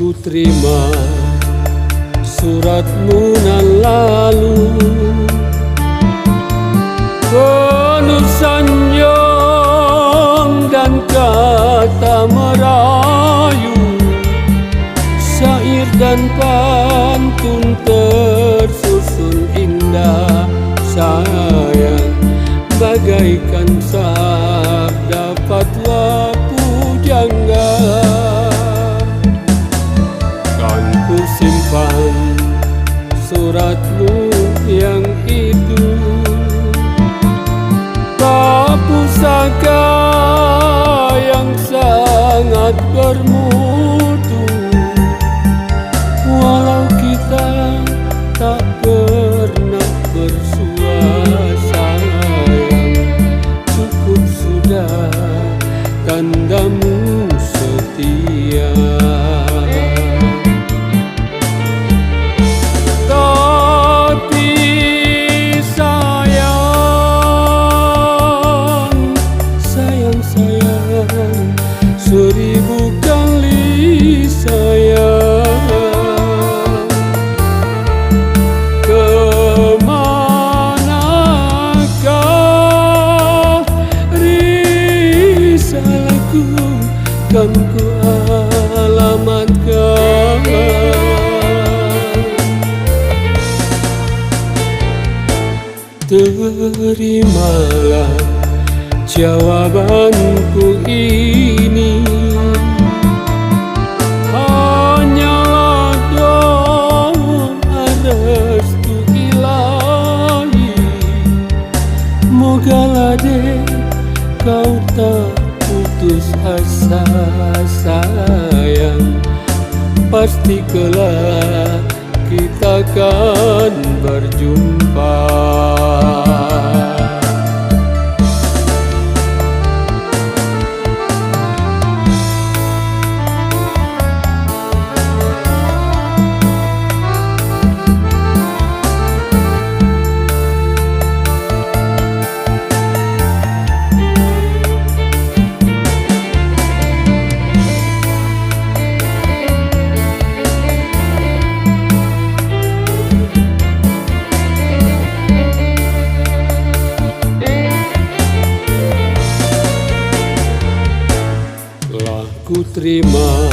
Ku terima suratmu nan lalu, penuh sanjung dan kata merayu, syair dan pantun tersusun indah sayang, bagaikan sabda fatwa pujangga. Kan ku simpan suratmu yang itu, tak pusaka yang sangat bermutu. Walau kita tak pernah bersua sayang, cukup sudah tandamu setia. Seribu kali sayang, kemanakah risalahku, kan ku alamatkan. Terimalah jawabanku ini, hanyalah doa restu ilahi. Mogalah deh kau tak putus asa sayang, pasti kelak kita akan berjumpa. Ku terima